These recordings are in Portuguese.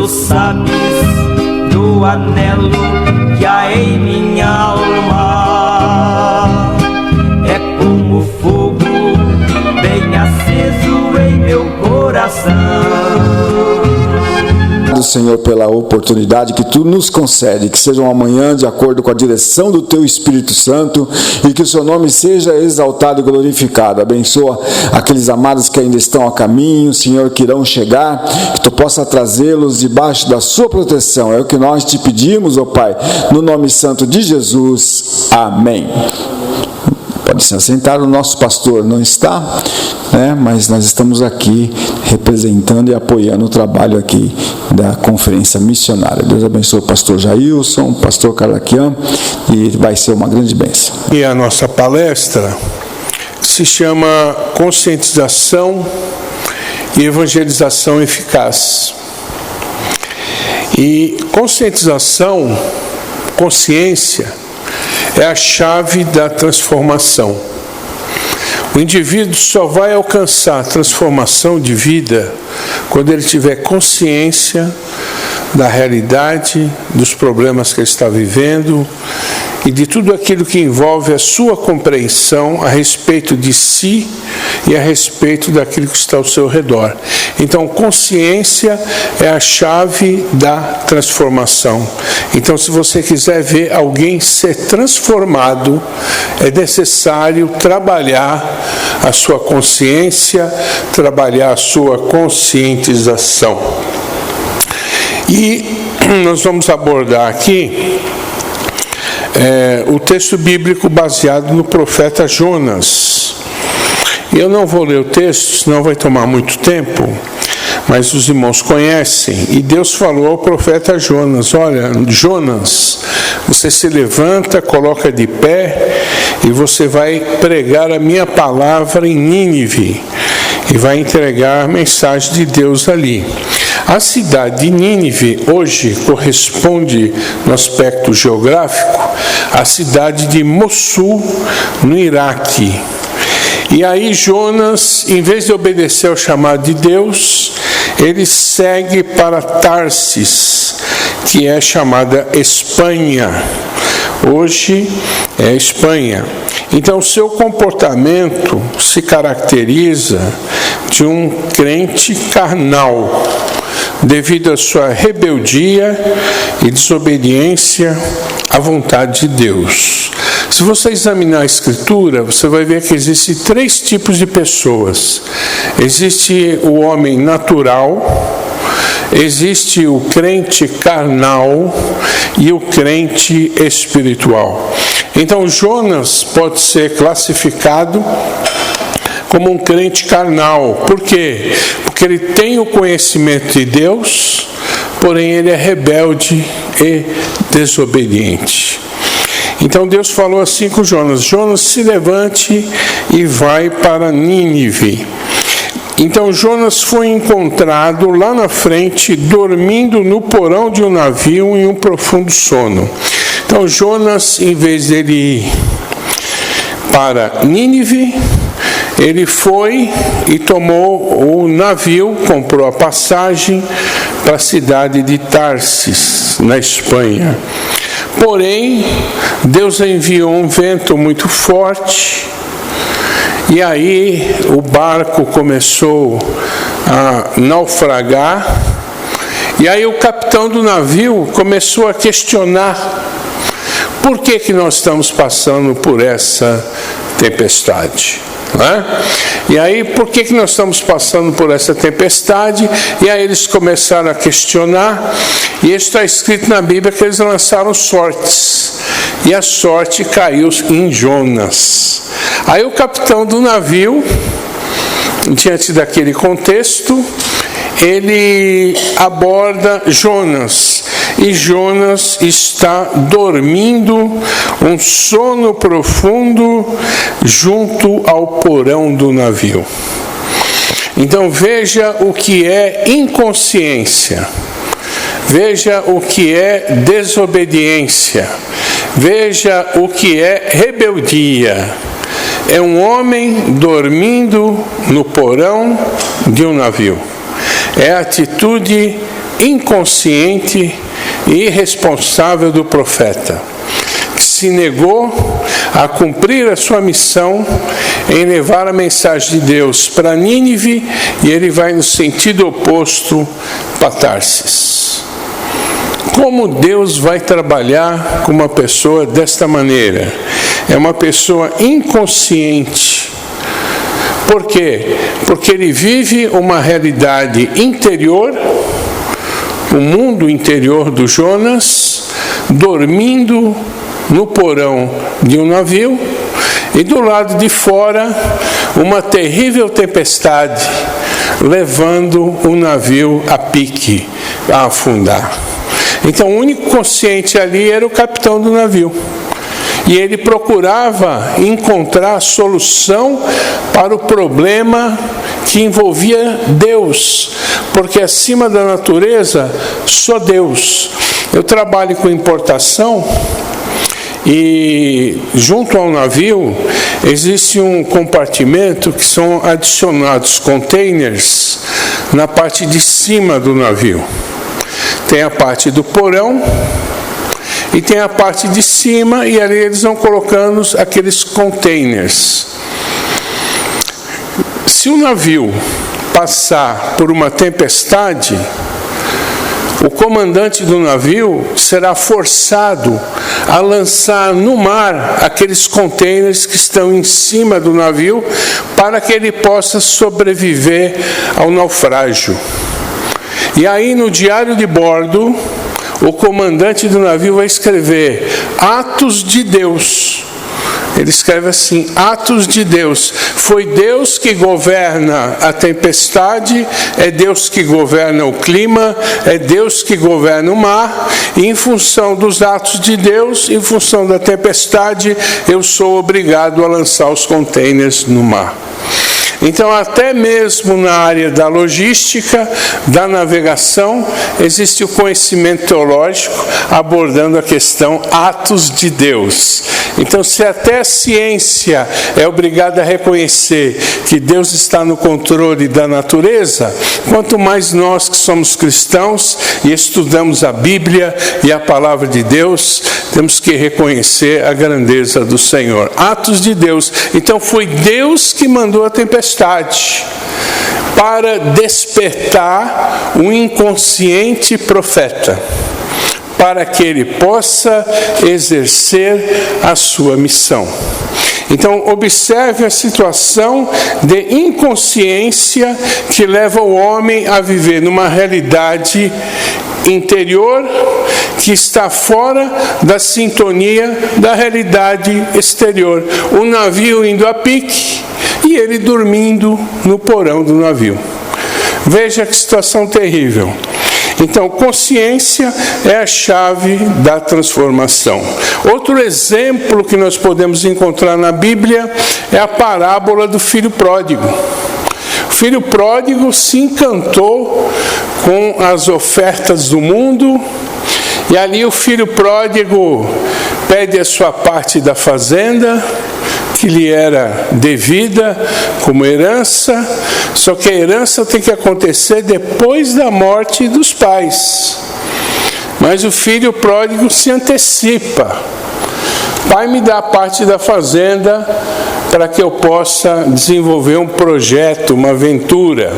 tu sabes do anelo que há em minha alma. É como fogo bem aceso em meu coração. Senhor, pela oportunidade que Tu nos concede, que seja uma manhã de acordo com a direção do Teu Espírito Santo e que o Seu nome seja exaltado e glorificado. Abençoa aqueles amados que ainda estão a caminho, Senhor, que irão chegar, que Tu possa trazê-los debaixo da Sua proteção. É o que nós Te pedimos, ó Pai, no nome santo de Jesus. Amém. Pode se assentar, o nosso pastor não está, né? Mas nós estamos aqui representando e apoiando o trabalho aqui da conferência missionária. Deus abençoe o pastor Jailson, o pastor Calaquian, e vai ser uma grande bênção. E a nossa palestra se chama Conscientização e Evangelização Eficaz. E conscientização, consciência, é a chave da transformação. O indivíduo só vai alcançar a transformação de vida quando ele tiver consciência da realidade, dos problemas que ele está vivendo e de tudo aquilo que envolve a sua compreensão a respeito de si e a respeito daquilo que está ao seu redor. Então, consciência é a chave da transformação. Então, se você quiser ver alguém ser transformado, é necessário trabalhar a sua consciência, trabalhar a sua conscientização. E nós vamos abordar aqui o texto bíblico baseado no profeta Jonas. Eu não vou ler o texto, senão vai tomar muito tempo, mas os irmãos conhecem. E Deus falou ao profeta Jonas: olha, Jonas, você se levanta, coloca de pé e você vai pregar a minha palavra em Nínive e vai entregar a mensagem de Deus ali. A cidade de Nínive hoje corresponde, no aspecto geográfico, à cidade de Mossul, no Iraque. E aí Jonas, em vez de obedecer ao chamado de Deus, ele segue para Tarsis, que é chamada Espanha. Hoje é Espanha. Então, seu comportamento se caracteriza de um crente carnal, devido à sua rebeldia e desobediência à vontade de Deus. Se você examinar a Escritura, você vai ver que existem 3 tipos de pessoas. Existe o homem natural, existe o crente carnal e o crente espiritual. Então, Jonas pode ser classificado como um crente carnal. Por quê? Porque ele tem o conhecimento de Deus, porém ele é rebelde e desobediente. Então Deus falou assim com Jonas: Jonas, se levante e vai para Nínive. Então Jonas foi encontrado lá na frente, dormindo no porão de um navio em um profundo sono. Então Jonas, em vez dele ir para Nínive, ele foi e tomou o navio, comprou a passagem para a cidade de Tarsis, na Espanha. Porém, Deus enviou um vento muito forte, e aí o barco começou a naufragar, e aí o capitão do navio começou a questionar: por que nós estamos passando por essa tempestade? E aí, por que nós estamos passando por essa tempestade? E aí eles começaram a questionar, e está escrito na Bíblia que eles lançaram sortes, e a sorte caiu em Jonas. Aí o capitão do navio, diante daquele contexto, ele aborda Jonas, e Jonas está dormindo um sono profundo junto ao porão do navio. Então veja o que é inconsciência, veja o que é desobediência, veja o que é rebeldia. É um homem dormindo no porão de um navio. É a atitude inconsciente e irresponsável do profeta, que se negou a cumprir a sua missão em levar a mensagem de Deus para Nínive, e ele vai no sentido oposto para Tarsis. Como Deus vai trabalhar com uma pessoa desta maneira? É uma pessoa inconsciente. Por quê? Porque ele vive uma realidade interior, o mundo interior do Jonas, dormindo no porão de um navio, e do lado de fora uma terrível tempestade, levando o navio a pique, a afundar. Então o único consciente ali era o capitão do navio. E ele procurava encontrar solução para o problema que envolvia Deus, porque acima da natureza, só Deus. Eu trabalho com importação e junto ao navio existe um compartimento que são adicionados containers na parte de cima do navio. Tem a parte do porão e tem a parte de cima, e ali eles vão colocando aqueles containers. Se o navio passar por uma tempestade, o comandante do navio será forçado a lançar no mar aqueles containers que estão em cima do navio, para que ele possa sobreviver ao naufrágio. E aí no diário de bordo, o comandante do navio vai escrever Atos de Deus. Ele escreve assim: Atos de Deus. Foi Deus que governa a tempestade, é Deus que governa o clima, é Deus que governa o mar, e em função dos atos de Deus, em função da tempestade, eu sou obrigado a lançar os containers no mar. Então, até mesmo na área da logística, da navegação, existe o conhecimento teológico abordando a questão atos de Deus. Então, se até a ciência é obrigada a reconhecer que Deus está no controle da natureza, quanto mais nós que somos cristãos e estudamos a Bíblia e a palavra de Deus, temos que reconhecer a grandeza do Senhor. Atos de Deus. Então, foi Deus que mandou a tempestade para despertar um inconsciente profeta, para que ele possa exercer a sua missão. Então, observe a situação de inconsciência que leva o homem a viver numa realidade interior que está fora da sintonia da realidade exterior. O navio indo a pique e ele dormindo no porão do navio. Veja que situação terrível. Então, consciência é a chave da transformação. Outro exemplo que nós podemos encontrar na Bíblia é a parábola do filho pródigo. O filho pródigo se encantou com as ofertas do mundo, e ali o filho pródigo pede a sua parte da fazenda, que lhe era devida como herança, só que a herança tem que acontecer depois da morte dos pais. Mas o filho pródigo se antecipa: pai, me dá a parte da fazenda para que eu possa desenvolver um projeto, uma aventura.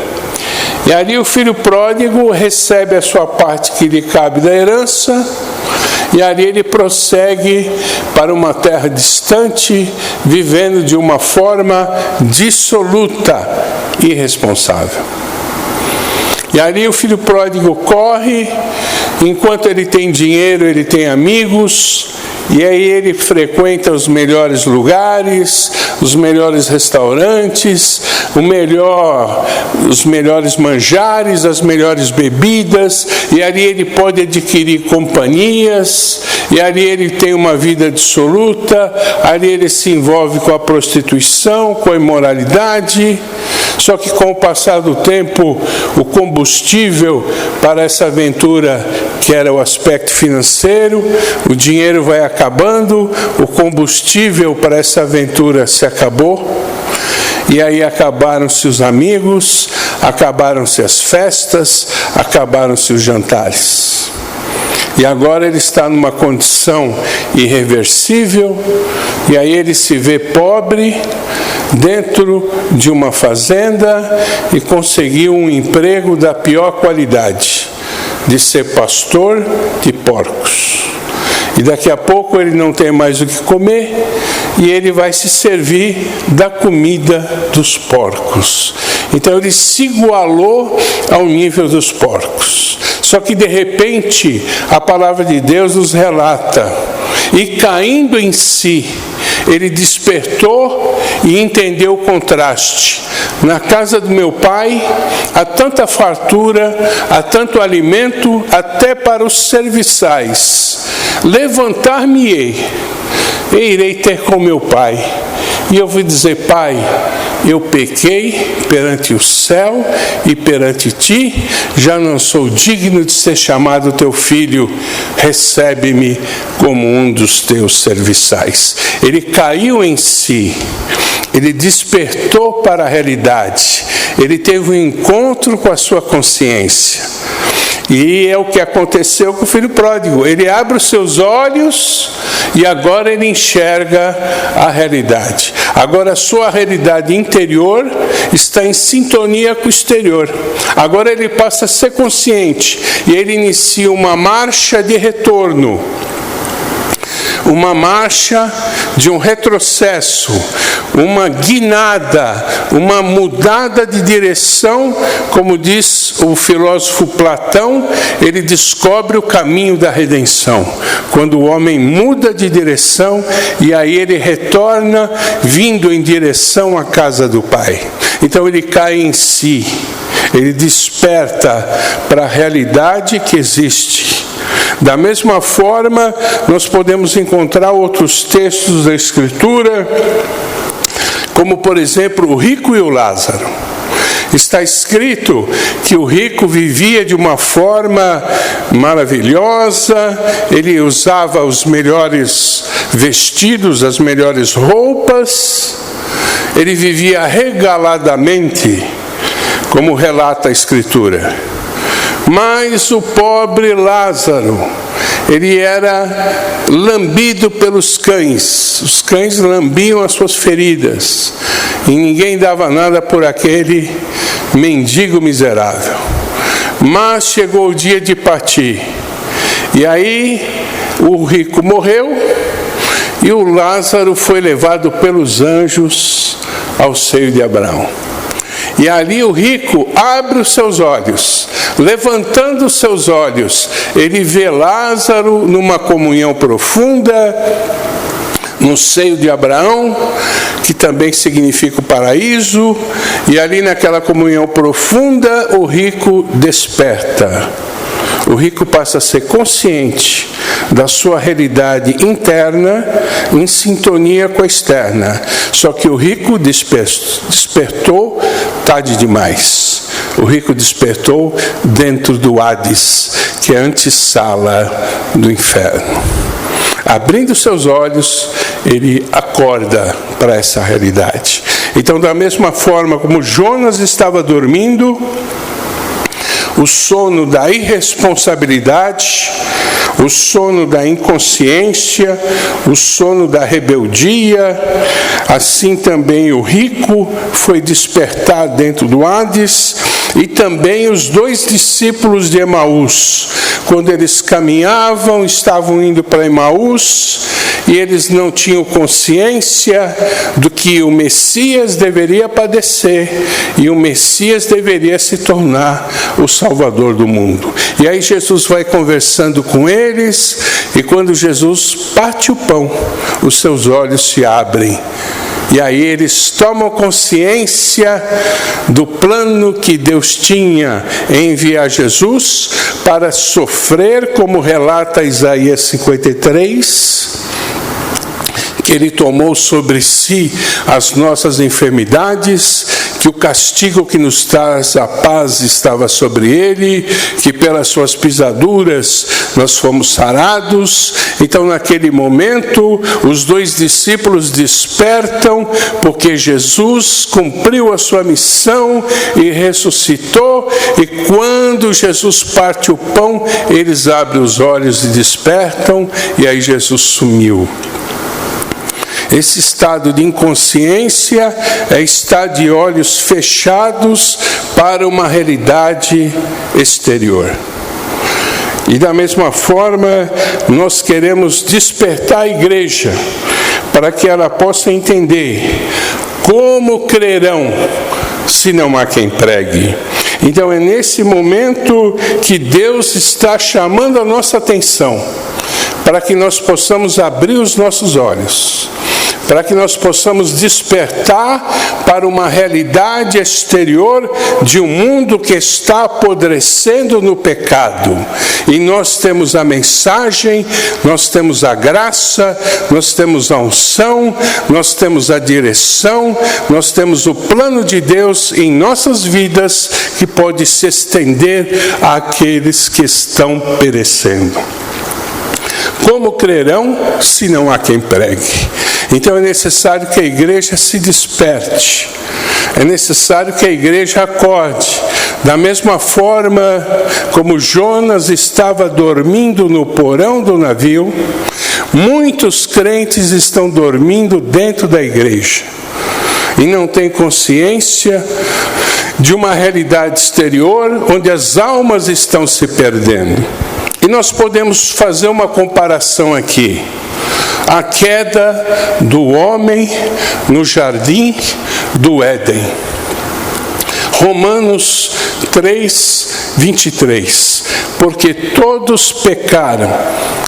E ali o filho pródigo recebe a sua parte que lhe cabe da herança, e ali ele prossegue para uma terra distante, vivendo de uma forma dissoluta e irresponsável. E ali o filho pródigo corre, enquanto ele tem dinheiro, ele tem amigos, e aí ele frequenta os melhores lugares, os melhores restaurantes, os melhores manjares, as melhores bebidas, e ali ele pode adquirir companhias, e ali ele tem uma vida dissoluta, ali ele se envolve com a prostituição, com a imoralidade. Só que com o passar do tempo, o combustível para essa aventura, que era o aspecto financeiro, o dinheiro vai acabando, o combustível para essa aventura se acabou, e aí acabaram-se os amigos, acabaram-se as festas, acabaram-se os jantares. E agora ele está numa condição irreversível, e aí ele se vê pobre dentro de uma fazenda e conseguiu um emprego da pior qualidade, de ser pastor de porcos. E daqui a pouco ele não tem mais o que comer e ele vai se servir da comida dos porcos. Então ele se igualou ao nível dos porcos. Só que de repente a palavra de Deus nos relata, e caindo em si, ele despertou e entendeu o contraste. Na casa do meu pai há tanta fartura, há tanto alimento, até para os serviçais. Levantar-me-ei e irei ter com meu pai. E eu vou dizer: Pai, eu pequei perante o céu e perante ti, já não sou digno de ser chamado teu filho, recebe-me como um dos teus serviçais. Ele caiu em si, ele despertou para a realidade, ele teve um encontro com a sua consciência. E é o que aconteceu com o filho pródigo. Ele abre os seus olhos e agora ele enxerga a realidade. Agora a sua realidade interior está em sintonia com o exterior. Agora ele passa a ser consciente e ele inicia uma marcha de retorno. Uma marcha de um retrocesso, uma guinada, uma mudada de direção, como diz o filósofo Platão, ele descobre o caminho da redenção. Quando o homem muda de direção e aí ele retorna vindo em direção à casa do Pai. Então ele cai em si, ele desperta para a realidade que existe. Da mesma forma, nós podemos encontrar outros textos da Escritura, como por exemplo o rico e o Lázaro. Está escrito que o rico vivia de uma forma maravilhosa, ele usava os melhores vestidos, as melhores roupas, ele vivia regaladamente, como relata a Escritura. Mas o pobre Lázaro, ele era lambido pelos cães. Os cães lambiam as suas feridas. E ninguém dava nada por aquele mendigo miserável. Mas chegou o dia de partir. E aí o rico morreu e o Lázaro foi levado pelos anjos ao seio de Abraão. E ali o rico abre os seus olhos. Levantando os seus olhos, ele vê Lázaro numa comunhão profunda, no seio de Abraão, que também significa o paraíso, e ali naquela comunhão profunda, o rico desperta. O rico passa a ser consciente da sua realidade interna em sintonia com a externa. Só que o rico despertou tarde demais. O rico despertou dentro do Hades, que é a antessala do inferno. Abrindo seus olhos, ele acorda para essa realidade. Então, da mesma forma como Jonas estava dormindo, o sono da irresponsabilidade, o sono da inconsciência, o sono da rebeldia, assim também o rico foi despertar dentro do Hades, e também os 2 discípulos de Emaús, quando eles caminhavam, estavam indo para Emaús, e eles não tinham consciência do que o Messias deveria padecer, e o Messias deveria se tornar o Salvador do mundo. E aí Jesus vai conversando com eles, e quando Jesus parte o pão, os seus olhos se abrem. E aí eles tomam consciência do plano que Deus tinha em enviar Jesus para sofrer, como relata Isaías 53, que ele tomou sobre si as nossas enfermidades, que o castigo que nos traz a paz estava sobre ele, que pelas suas pisaduras nós fomos sarados. Então, naquele momento, os dois discípulos despertam, porque Jesus cumpriu a sua missão e ressuscitou, e quando Jesus parte o pão, eles abrem os olhos e despertam, e aí Jesus sumiu. Esse estado de inconsciência é estar de olhos fechados para uma realidade exterior. E da mesma forma, nós queremos despertar a igreja para que ela possa entender como crerão se não há quem pregue. Então é nesse momento que Deus está chamando a nossa atenção, para que nós possamos abrir os nossos olhos, para que nós possamos despertar para uma realidade exterior de um mundo que está apodrecendo no pecado. E nós temos a mensagem, nós temos a graça, nós temos a unção, nós temos a direção, nós temos o plano de Deus em nossas vidas que pode se estender àqueles que estão perecendo. Como crerão se não há quem pregue? Então é necessário que a igreja se desperte, é necessário que a igreja acorde. Da mesma forma como Jonas estava dormindo no porão do navio, muitos crentes estão dormindo dentro da igreja e não têm consciência de uma realidade exterior onde as almas estão se perdendo. E nós podemos fazer uma comparação aqui. A queda do homem no jardim do Éden. Romanos 3, 23. Porque todos pecaram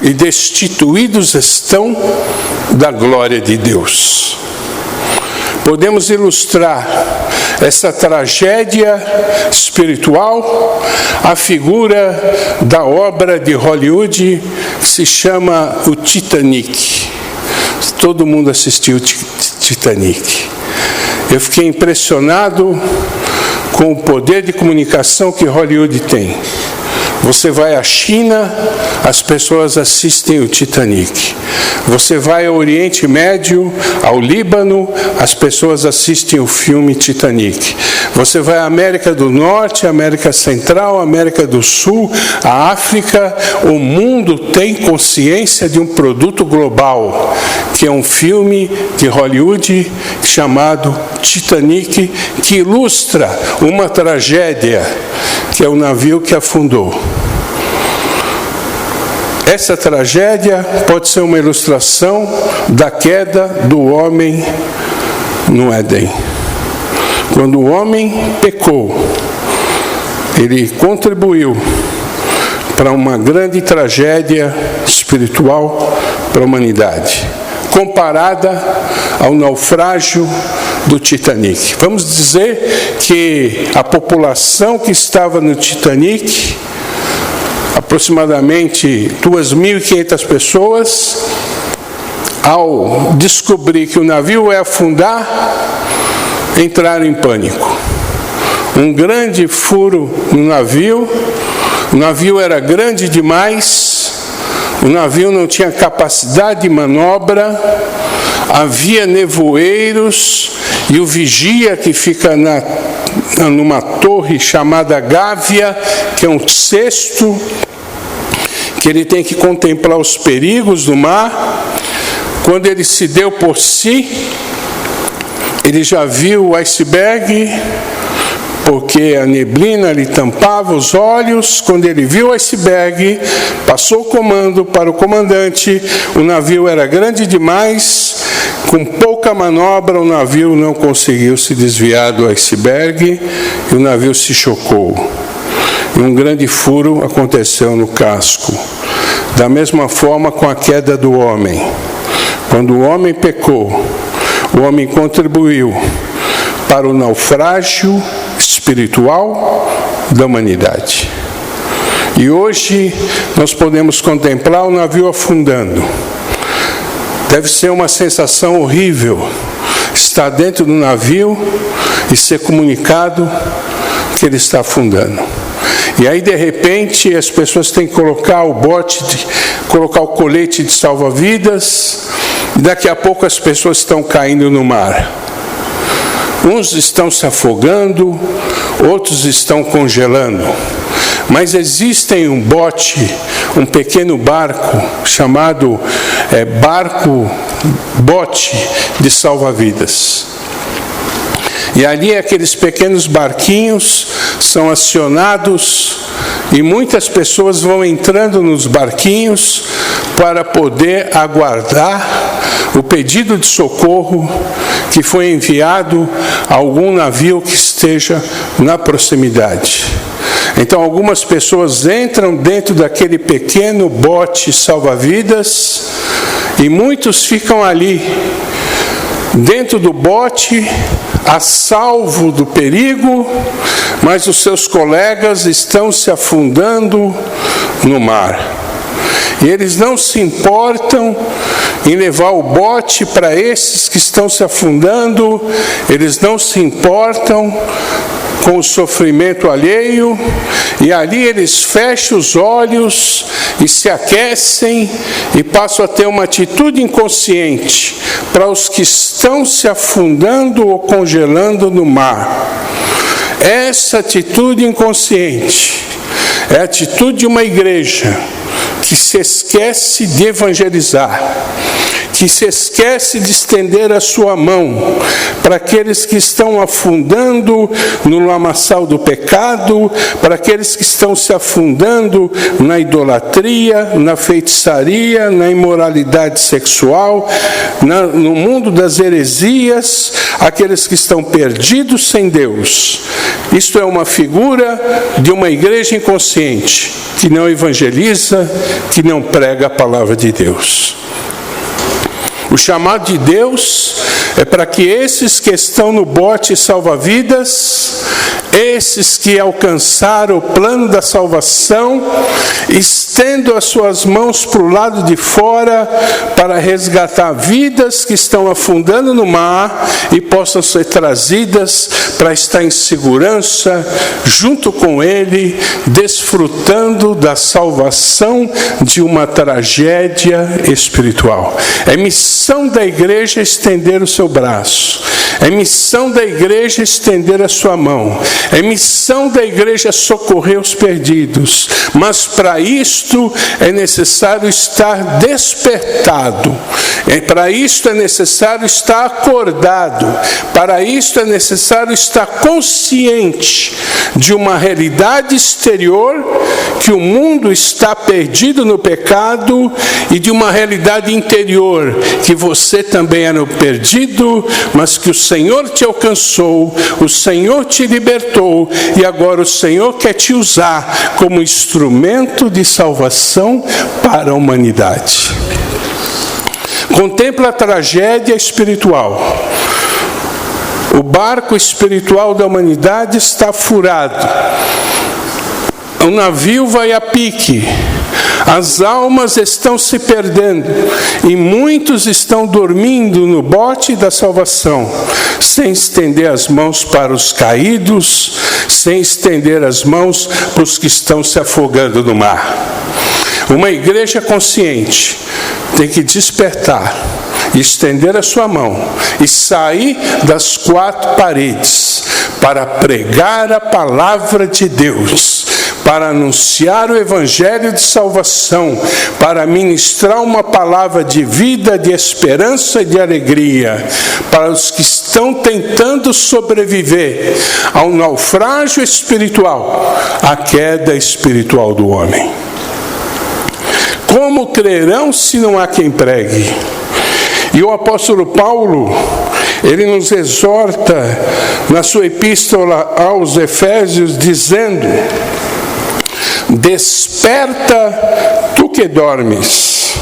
e destituídos estão da glória de Deus. Podemos ilustrar essa tragédia espiritual à figura da obra de Hollywood que se chama o Titanic. Todo mundo assistiu Titanic. Eu fiquei impressionado com o poder de comunicação que Hollywood tem. Você vai à China, as pessoas assistem o Titanic. Você vai ao Oriente Médio, ao Líbano, as pessoas assistem o filme Titanic. Você vai à América do Norte, América Central, América do Sul, a África, o mundo tem consciência de um produto global, que é um filme de Hollywood chamado Titanic, que ilustra uma tragédia, que é o navio que afundou. Essa tragédia pode ser uma ilustração da queda do homem no Éden. Quando o homem pecou, ele contribuiu para uma grande tragédia espiritual para a humanidade, comparada ao naufrágio do Titanic. Vamos dizer que a população que estava no Titanic, aproximadamente 2.500 pessoas, ao descobrir que o navio ia afundar, entraram em pânico. Um grande furo no navio, o navio era grande demais, o navio não tinha capacidade de manobra, havia nevoeiros, e o vigia que fica numa torre chamada Gávea, que é um cesto, que ele tem que contemplar os perigos do mar. Quando ele se deu por si, ele já viu o iceberg, porque a neblina lhe tampava os olhos. Quando ele viu o iceberg, passou o comando para o comandante. O navio era grande demais, com pouca manobra, o navio não conseguiu se desviar do iceberg e o navio se chocou. E um grande furo aconteceu no casco. Da mesma forma com a queda do homem. Quando o homem pecou, o homem contribuiu para o naufrágio espiritual da humanidade. E hoje nós podemos contemplar o navio afundando. Deve ser uma sensação horrível estar dentro do navio e ser comunicado que ele está afundando. E aí, de repente, as pessoas têm que colocar o colocar o colete de salva-vidas, e daqui a pouco as pessoas estão caindo no mar. Uns estão se afogando, outros estão congelando. Mas existem um pequeno barco, chamado bote de salva-vidas. E ali aqueles pequenos barquinhos são acionados e muitas pessoas vão entrando nos barquinhos para poder aguardar o pedido de socorro que foi enviado a algum navio que esteja na proximidade. Então algumas pessoas entram dentro daquele pequeno bote salva-vidas e muitos ficam ali, dentro do bote, a salvo do perigo, mas os seus colegas estão se afundando no mar. E eles não se importam em levar o bote para esses que estão se afundando, eles não se importam com o sofrimento alheio, e ali eles fecham os olhos e se aquecem e passam a ter uma atitude inconsciente para os que estão se afundando ou congelando no mar. Essa atitude inconsciente é a atitude de uma igreja que se esquece de evangelizar, que se esquece de estender a sua mão para aqueles que estão afundando no lamaçal do pecado, para aqueles que estão se afundando na idolatria, na feitiçaria, na imoralidade sexual, no mundo das heresias, aqueles que estão perdidos sem Deus. Isto é uma figura de uma igreja inconsciente, que não evangeliza, que não prega a palavra de Deus. O chamado de Deus é para que esses que estão no bote salva-vidas, esses que alcançaram o plano da salvação, estendam as suas mãos para o lado de fora para resgatar vidas que estão afundando no mar e possam ser trazidas para estar em segurança junto com Ele, desfrutando da salvação de uma tragédia espiritual. É missão da igreja estender o seu braço. É missão da igreja estender a sua mão. É missão da igreja socorrer os perdidos. Mas para isto é necessário estar despertado. Para isto é necessário estar acordado. Para isto é necessário estar consciente de uma realidade exterior, que o mundo está perdido no pecado, e de uma realidade interior, que você também era perdido, mas que o Senhor te alcançou, o Senhor te libertou, e agora o Senhor quer te usar como instrumento de salvação para a humanidade. Contempla a tragédia espiritual. O barco espiritual da humanidade está furado. O navio vai a pique. As almas estão se perdendo e muitos estão dormindo no bote da salvação, sem estender as mãos para os caídos, sem estender as mãos para os que estão se afogando no mar. Uma igreja consciente tem que despertar, estender a sua mão e sair das quatro paredes para pregar a palavra de Deus, para anunciar o evangelho de salvação, para ministrar uma palavra de vida, de esperança e de alegria para os que estão tentando sobreviver ao naufrágio espiritual, à queda espiritual do homem. Como crerão se não há quem pregue? E o apóstolo Paulo, ele nos exorta na sua epístola aos Efésios, dizendo: desperta, tu que dormes,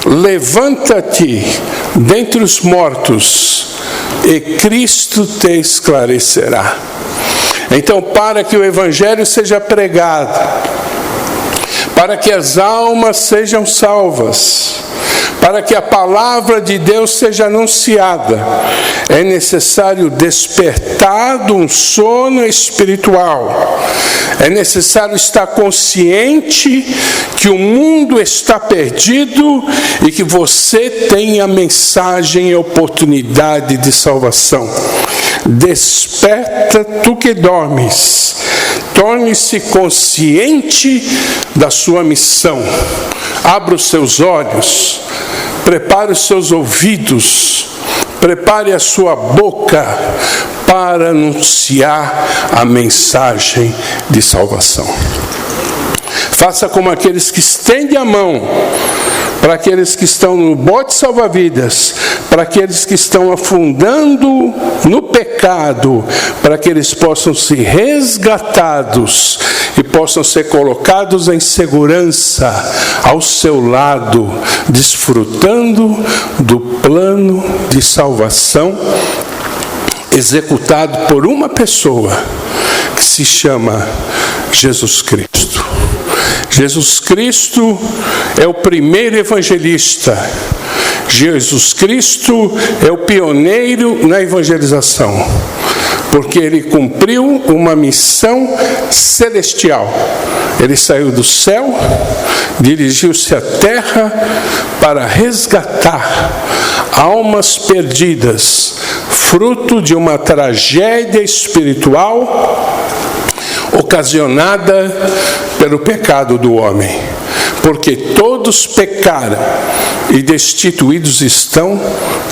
levanta-te dentre os mortos, e Cristo te esclarecerá. Então, para que o evangelho seja pregado, para que as almas sejam salvas, para que a palavra de Deus seja anunciada, é necessário despertar de um sono espiritual. É necessário estar consciente que o mundo está perdido e que você tem a mensagem e a oportunidade de salvação. Desperta, tu que dormes. Torne-se consciente da sua missão. Abra os seus olhos, prepare os seus ouvidos, prepare a sua boca para anunciar a mensagem de salvação. Faça como aqueles que estendem a mão para aqueles que estão no bote salva-vidas, para aqueles que estão afundando no pecado, para que eles possam ser resgatados e possam ser colocados em segurança ao seu lado, desfrutando do plano de salvação executado por uma pessoa que se chama Jesus Cristo. Jesus Cristo é o primeiro evangelista. Jesus Cristo é o pioneiro na evangelização, porque ele cumpriu uma missão celestial. Ele saiu do céu, dirigiu-se à terra para resgatar almas perdidas, fruto de uma tragédia espiritual ocasionada pelo pecado do homem, porque todos pecaram e destituídos estão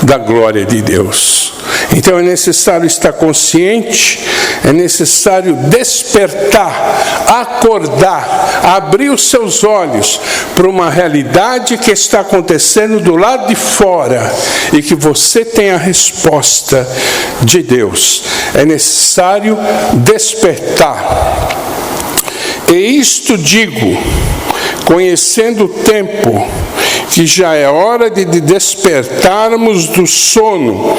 da glória de Deus. Então é necessário estar consciente, é necessário despertar, acordar, abrir os seus olhos para uma realidade que está acontecendo do lado de fora e que você tem a resposta de Deus. É necessário despertar. E isto digo, conhecendo o tempo, que já é hora de despertarmos do sono,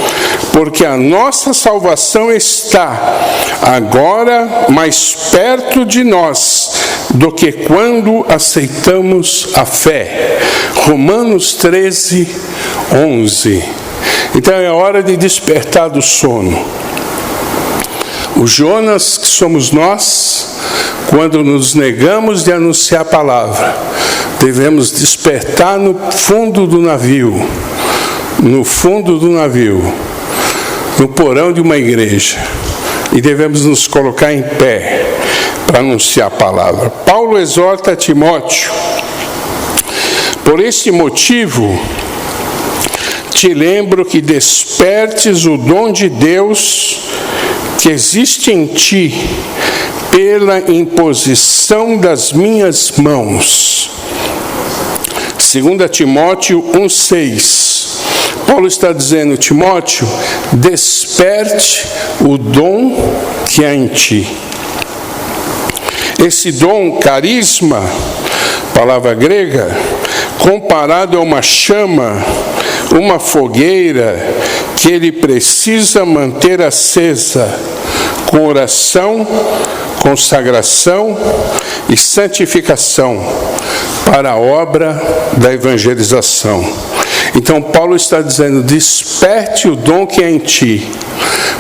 porque a nossa salvação está agora mais perto de nós do que quando aceitamos a fé. Romanos 13, 11. Então é hora de despertar do sono. O Jonas, que somos nós, quando nos negamos de anunciar a palavra, devemos despertar no fundo do navio, no porão de uma igreja, e devemos nos colocar em pé para anunciar a palavra. Paulo exorta Timóteo: por esse motivo, te lembro que despertes o dom de Deus que existe em ti pela imposição das minhas mãos. 2 Timóteo 1,6. Paulo está dizendo: Timóteo, desperte o dom que há em ti. Esse dom, carisma, palavra grega, comparado a uma chama, uma fogueira que ele precisa manter acesa com oração, consagração e santificação para a obra da evangelização. Então Paulo está dizendo: desperte o dom que é em ti.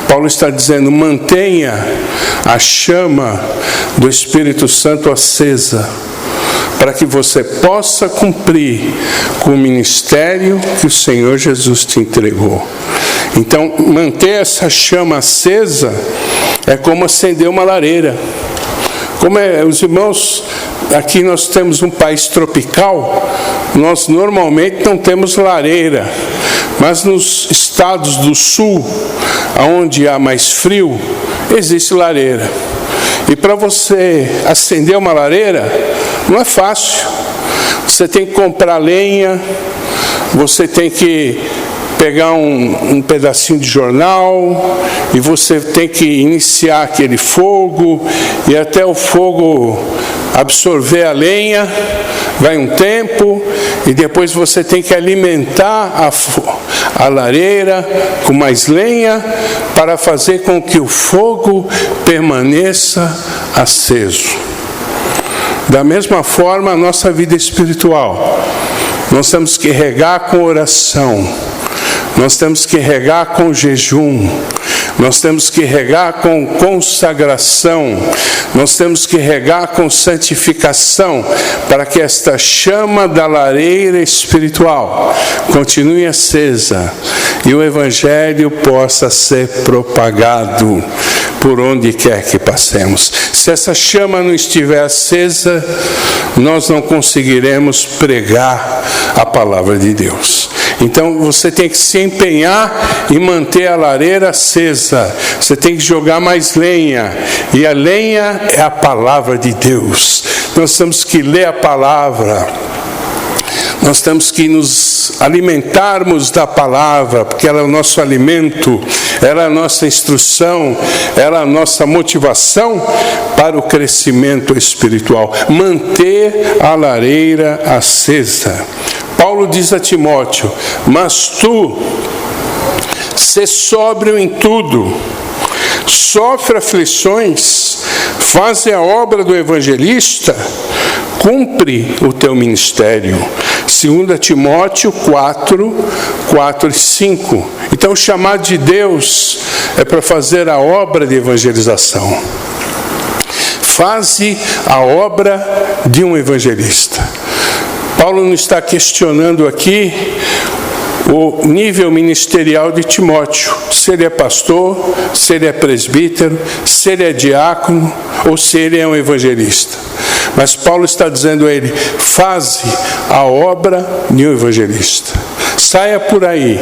Paulo está dizendo: mantenha a chama do Espírito Santo acesa, para que você possa cumprir com o ministério que o Senhor Jesus te entregou. Então, manter essa chama acesa é como acender uma lareira. Os irmãos, aqui nós temos um país tropical, nós normalmente não temos lareira, mas nos estados do sul, onde há mais frio, existe lareira. E para você acender uma lareira, não é fácil. Você tem que comprar lenha, você tem que pegar um pedacinho de jornal, e você tem que iniciar aquele fogo, e até o fogo absorver a lenha, vai um tempo, e depois você tem que alimentar a lareira com mais lenha, para fazer com que o fogo permaneça aceso. Da mesma forma, a nossa vida espiritual. Nós temos que regar com oração. Nós temos que regar com jejum. Nós temos que regar com consagração. Nós temos que regar com santificação, para que esta chama da lareira espiritual continue acesa e o Evangelho possa ser propagado por onde quer que passemos. Se essa chama não estiver acesa, nós não conseguiremos pregar a palavra de Deus. Então você tem que se empenhar em manter a lareira acesa. Você tem que jogar mais lenha. E a lenha é a palavra de Deus. Nós temos que ler a palavra. Nós temos que nos alimentarmos da palavra, porque ela é o nosso alimento, ela é a nossa instrução, ela é a nossa motivação para o crescimento espiritual. Manter a lareira acesa. Paulo diz a Timóteo: mas tu, sê sóbrio em tudo, sofre aflições, faz a obra do evangelista, cumpre o teu ministério. 2 Timóteo 4, 4 e 5. Então o chamado de Deus é para fazer a obra de evangelização. Faze a obra de um evangelista. Paulo não está questionando aqui o nível ministerial de Timóteo, se ele é pastor, se ele é presbítero, se ele é diácono ou se ele é um evangelista. Mas Paulo está dizendo a ele: faze a obra de um evangelista. Saia por aí,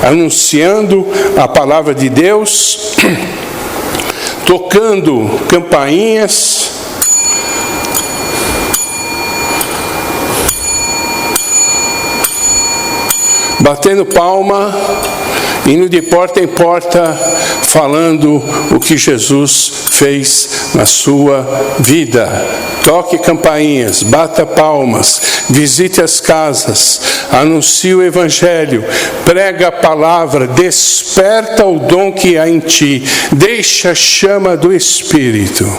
anunciando a palavra de Deus, tocando campainhas, batendo palma, indo de porta em porta, falando o que Jesus fez na sua vida. Toque campainhas, bata palmas, visite as casas, anuncie o Evangelho, prega a palavra, desperta o dom que há em ti, deixa a chama do Espírito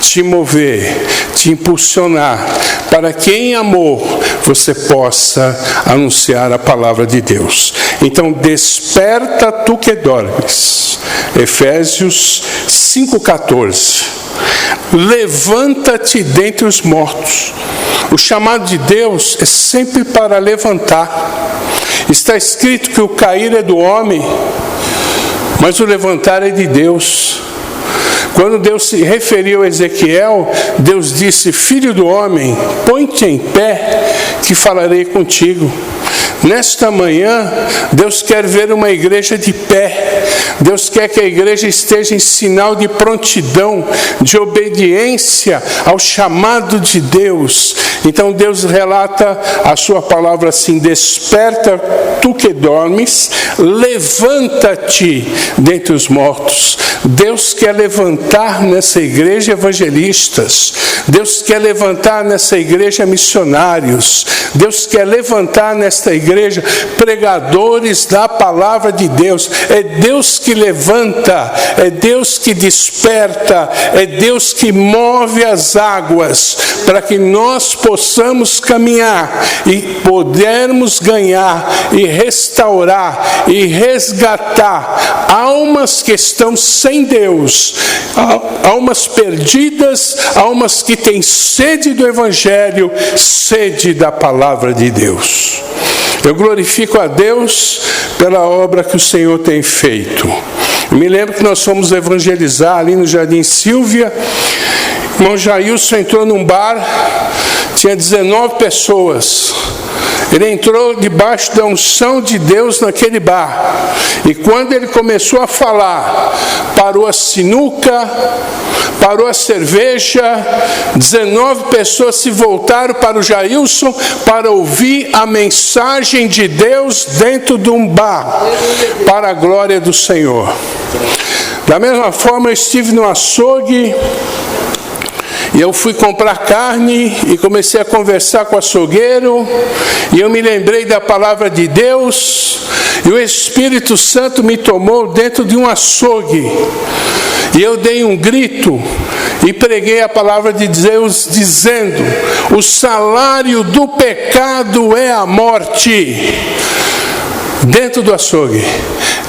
te mover, te impulsionar, para que em amor você possa anunciar a palavra de Deus. Então desperta tu que dormes. Efésios 5,14. Levanta-te dentre os mortos. O chamado de Deus é sempre para levantar. Está escrito que o cair é do homem, mas o levantar é de Deus. Quando Deus se referiu a Ezequiel, Deus disse: filho do homem, põe-te em pé, que falarei contigo. Nesta manhã, Deus quer ver uma igreja de pé. Deus quer que a igreja esteja em sinal de prontidão, de obediência ao chamado de Deus. Então Deus relata a sua palavra assim: desperta tu que dormes, levanta-te dentre os mortos. Deus quer levantar nessa igreja evangelistas. Deus quer levantar nessa igreja missionários. Deus quer levantar nesta igreja pregadores da palavra de Deus. É Deus que levanta, é Deus que desperta, é Deus que move as águas para que nós possamos caminhar e podermos ganhar e restaurar e resgatar almas que estão sem Deus, almas perdidas, almas que têm sede do Evangelho, sede da palavra de Deus. Eu glorifico a Deus pela obra que o Senhor tem feito. Eu me lembro que nós fomos evangelizar ali no Jardim Silvia. O irmão Jailson entrou num bar, tinha 19 pessoas. Ele entrou debaixo da unção de Deus naquele bar. E quando ele começou a falar, parou a sinuca, parou a cerveja, 19 pessoas se voltaram para o Jailson para ouvir a mensagem de Deus dentro de um bar, para a glória do Senhor. Da mesma forma, eu estive no açougue E eu fui comprar carne e comecei a conversar com o açougueiro, e eu me lembrei da palavra de Deus, e o Espírito Santo me tomou dentro de um açougue. E eu dei um grito e preguei a palavra de Deus dizendo: o salário do pecado é a morte. Dentro do açougue.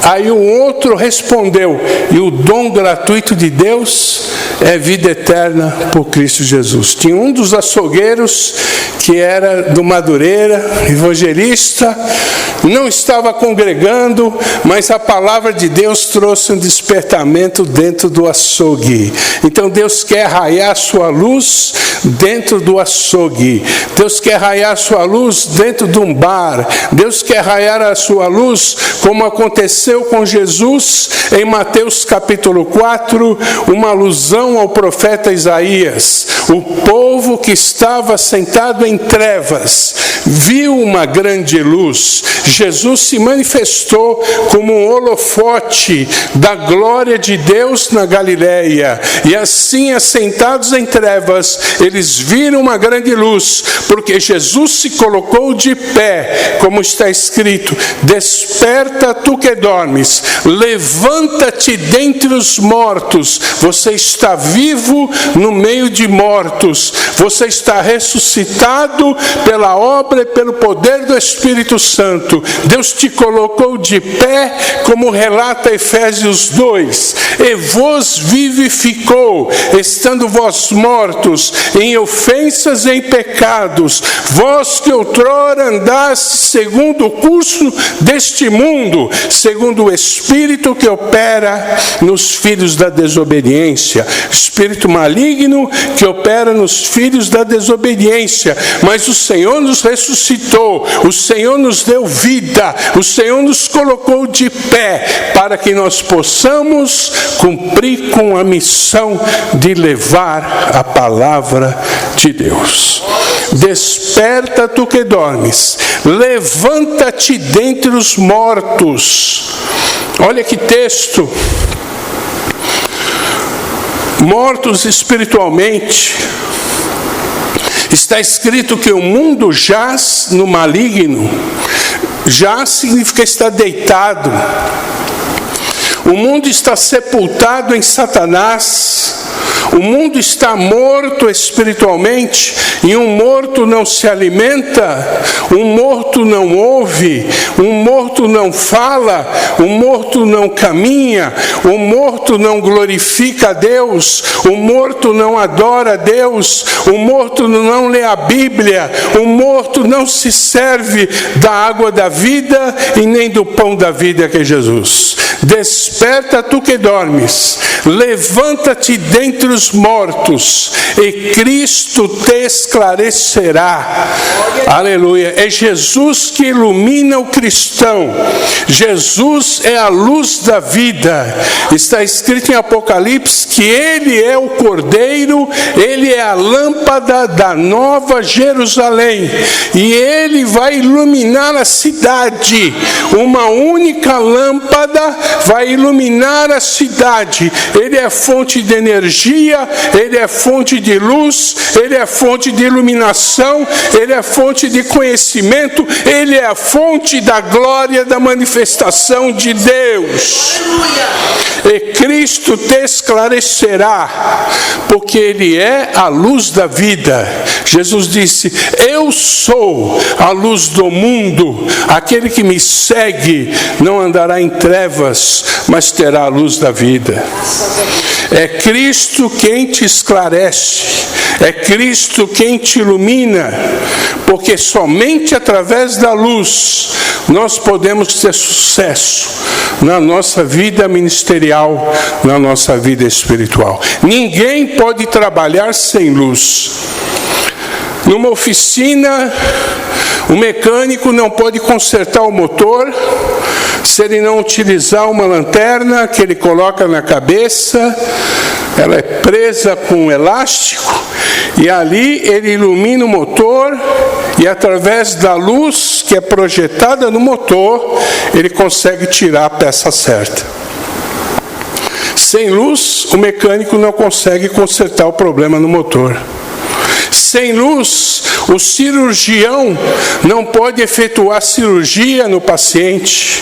Aí o outro respondeu: e o dom gratuito de Deus é vida eterna por Cristo Jesus. Tinha um dos açougueiros que era do Madureira, evangelista, não estava congregando, mas a palavra de Deus trouxe um despertamento dentro do açougue. Então Deus quer raiar sua luz dentro do açougue. Deus quer raiar sua luz dentro de um bar. Deus quer raiar a sua luz, como aconteceu com Jesus em Mateus capítulo 4, uma alusão ao profeta Isaías. O povo que estava sentado em trevas viu uma grande luz. Jesus se manifestou como um holofote da glória de Deus na Galileia. E assim, assentados em trevas, eles viram uma grande luz, porque Jesus se colocou de pé, como está escrito: desperta tu que dormes, levanta-te dentre os mortos. Você está vivo no meio de mortos. Você está ressuscitado pela obra e pelo poder do Espírito Santo. Deus te colocou de pé, como relata Efésios 2. E vos vivificou, estando vós mortos em ofensas e em pecados, vós que outrora andaste segundo o curso deste mundo, segundo o Espírito que opera nos filhos da desobediência. Espírito maligno que opera nos filhos da desobediência. Mas o Senhor nos ressuscitou, o Senhor nos deu vida, o Senhor nos colocou de pé, para que nós possamos cumprir com a missão de levar a palavra de Deus. Desperta tu que dormes, levanta-te dentre os mortos. Olha que texto. Mortos espiritualmente. Está escrito que o mundo jaz no maligno. Jaz significa estar deitado. O mundo está sepultado em Satanás. O mundo está morto espiritualmente, e um morto não se alimenta, um morto não ouve, um morto não fala, um morto não caminha, um morto não glorifica a Deus, um morto não adora a Deus, um morto não lê a Bíblia, um morto não se serve da água da vida e nem do pão da vida que é Jesus. Desperta tu que dormes, levanta-te dentre os mortos, e Cristo te esclarecerá. Aleluia. É Jesus que ilumina o cristão. Jesus é a luz da vida. Está escrito em Apocalipse que Ele é o Cordeiro, Ele é a lâmpada da Nova Jerusalém, e Ele vai iluminar a cidade. Uma única lâmpada vai iluminar a cidade. Ele é fonte de energia, Ele é fonte de luz, Ele é fonte de iluminação, Ele é fonte de conhecimento, Ele é a fonte da glória da manifestação de Deus. E Cristo te esclarecerá, porque Ele é a luz da vida. Jesus disse: eu sou a luz do mundo, aquele que me segue não andará em trevas, mas terá a luz da vida. É Cristo quem te esclarece, é Cristo quem te ilumina, porque somente através da luz nós podemos ter sucesso na nossa vida ministerial, na nossa vida espiritual. Ninguém pode trabalhar sem luz. Numa oficina, o mecânico não pode consertar o motor se ele não utilizar uma lanterna que ele coloca na cabeça. Ela é presa com um elástico, e ali ele ilumina o motor, e através da luz que é projetada no motor, ele consegue tirar a peça certa. Sem luz, o mecânico não consegue consertar o problema no motor. Sem luz, o cirurgião não pode efetuar cirurgia no paciente.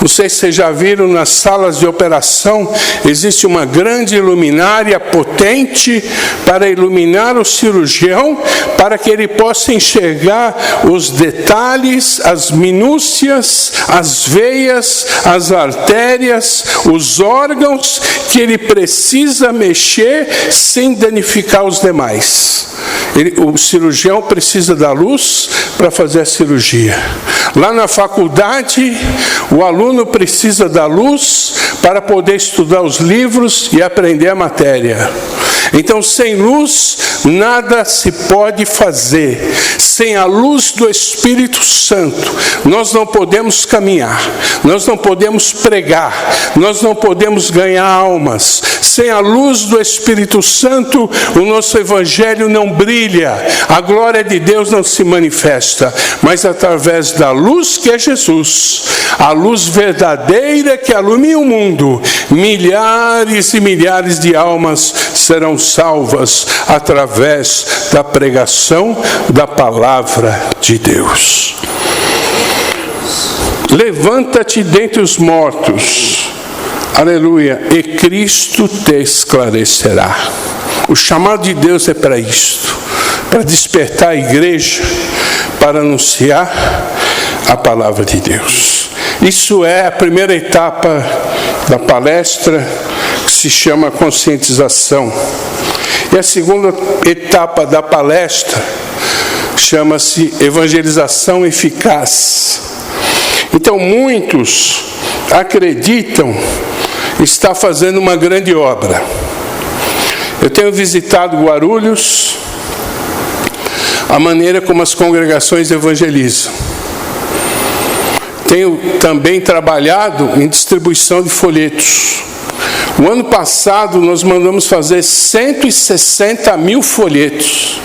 Não sei se vocês já viram, nas salas de operação existe uma grande luminária potente para iluminar o cirurgião, para que ele possa enxergar os detalhes, as minúcias, as veias, as artérias, os órgãos que ele precisa mexer sem danificar os demais. O cirurgião precisa da luz para fazer a cirurgia. Lá na faculdade, o aluno precisa da luz para poder estudar os livros e aprender a matéria. Então, sem luz, nada se pode fazer. Sem a luz do Espírito Santo, nós não podemos caminhar, nós não podemos pregar, nós não podemos ganhar almas. Sem a luz do Espírito Santo, o nosso evangelho não brilha, a glória de Deus não se manifesta, mas através da luz que é Jesus, a luz verdadeira que alumia o mundo, milhares e milhares de almas serão salvas através da pregação da palavra de Deus. Levanta-te dentre os mortos, aleluia, e Cristo te esclarecerá. O chamado de Deus é para isto, para despertar a igreja, para anunciar a palavra de Deus. Isso é a primeira etapa da palestra, que se chama conscientização. E a segunda etapa da palestra chama-se evangelização eficaz. Então, muitos acreditam estar fazendo uma grande obra. Eu tenho visitado Guarulhos, a maneira como as congregações evangelizam. Tenho também trabalhado em distribuição de folhetos. O ano passado nós mandamos fazer 160 mil folhetos.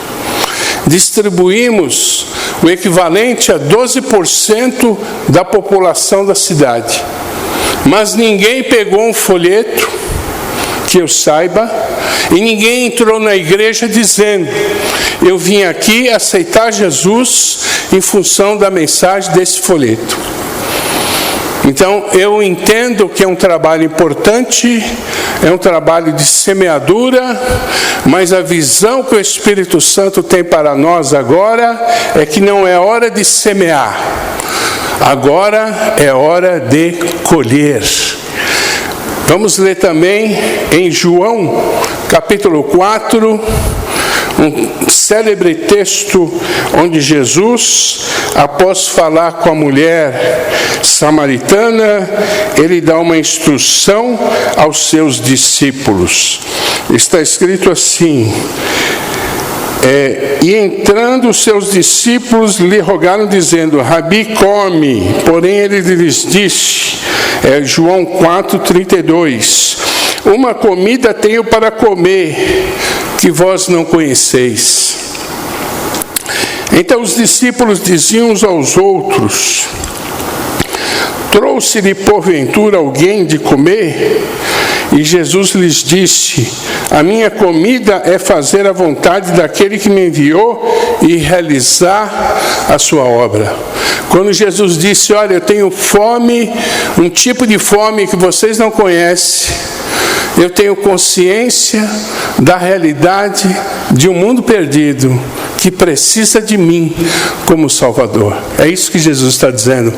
Distribuímos o equivalente a 12% da população da cidade. Mas ninguém pegou um folheto, que eu saiba, e ninguém entrou na igreja dizendo: eu vim aqui aceitar Jesus em função da mensagem desse folheto. Então, eu entendo que é um trabalho importante, é um trabalho de semeadura, mas a visão que o Espírito Santo tem para nós agora é que não é hora de semear, agora é hora de colher. Vamos ler também em João, capítulo 4, um célebre texto onde Jesus, após falar com a mulher samaritana, ele dá uma instrução aos seus discípulos. Está escrito assim: e entrando os seus discípulos lhe rogaram, dizendo: Rabi, come. Porém ele lhes disse, João 4:32, uma comida tenho para comer, que vós não conheceis. Então os discípulos diziam uns aos outros: trouxe-lhe porventura alguém de comer? E Jesus lhes disse: a minha comida é fazer a vontade daquele que me enviou e realizar a sua obra. Quando Jesus disse: olha, eu tenho fome, um tipo de fome que vocês não conhecem, eu tenho consciência da realidade de um mundo perdido que precisa de mim como Salvador. É isso que Jesus está dizendo.